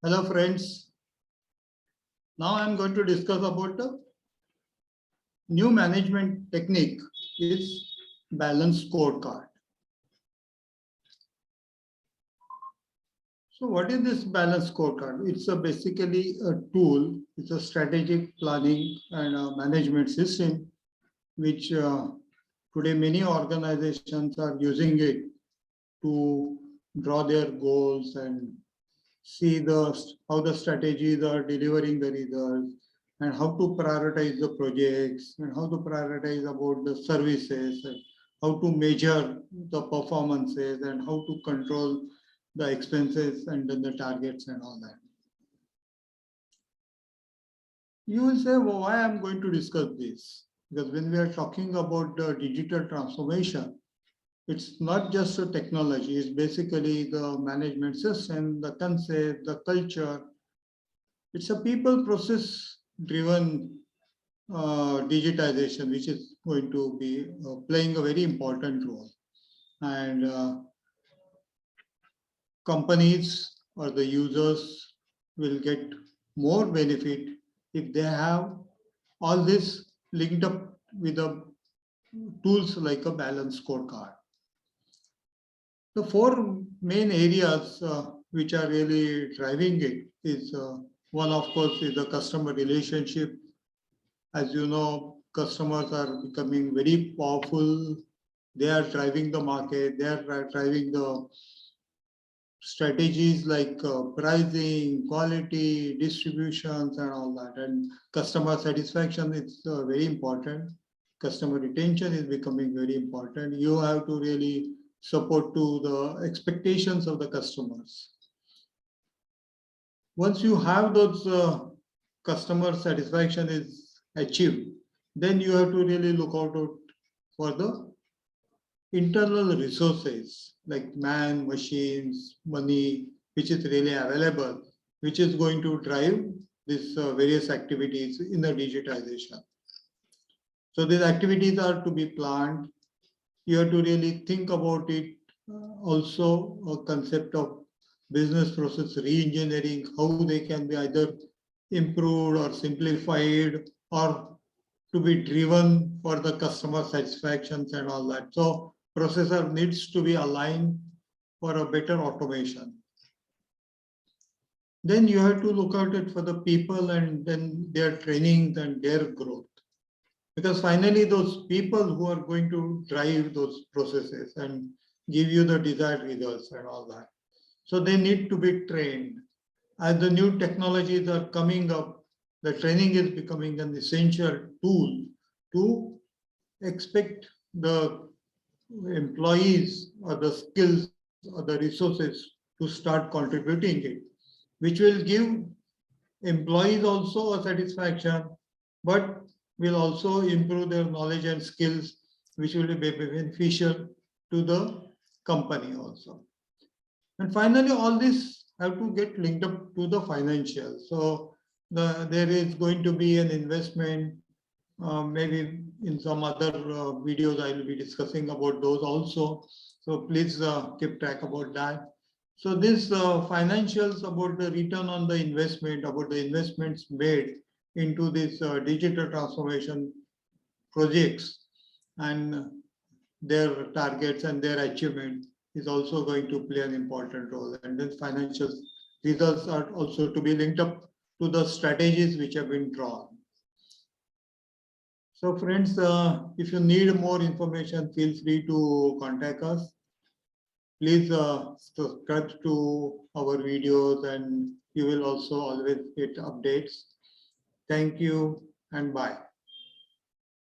Hello friends. Now I am going to discuss about a new management technique is balanced scorecard. So what is this balanced scorecard? It's basically a tool. It's a strategic planning and a management system which today many organizations are using it to draw their goals and see how the strategies are delivering the results and how to prioritize the projects and how to prioritize about the services and how to measure the performances and how to control the expenses and then the targets and all that. You will say, well, why I'm going to discuss this? Because when we are talking about the digital transformation, it's not just a technology, it's basically the management system, the concept, the culture. It's a people process driven digitization, which is going to be playing a very important role. And companies or the users will get more benefit if they have all this linked up with the tools like a balanced scorecard. The four main areas which are really driving it is one, of course, is the customer relationship. As you know, customers are becoming very powerful. They are driving the market. They are driving the strategies like pricing, quality, distributions, and all that. And customer satisfaction is very important. Customer retention is becoming very important. You have to really support to the expectations of the customers. Once you have those customer satisfaction is achieved, then you have to really look out for the internal resources like man, machines, money, which is really available, which is going to drive these various activities in the digitization. So these activities are to be planned. You have to really think about it. Also, a concept of business process re-engineering, how they can be either improved or simplified or to be driven for the customer satisfactions and all that. So processor needs to be aligned for a better automation. Then you have to look at it for the people and then their training and their growth. Because finally, those people who are going to drive those processes and give you the desired results and all that. So they need to be trained. As the new technologies are coming up, the training is becoming an essential tool to expect the employees or the skills or the resources to start contributing it, which will give employees also a satisfaction, but will also improve their knowledge and skills, which will be beneficial to the company also. And finally, all this have to get linked up to the financials. So there is going to be an investment. Maybe in some other videos, I will be discussing about those also. So please keep track about that. So this financials about the return on the investment, about the investments made into this digital transformation projects and their targets and their achievement is also going to play an important role. And then financial results are also to be linked up to the strategies which have been drawn. So friends, if you need more information, feel free to contact us. Please subscribe to our videos and you will also always get updates. Thank you and bye.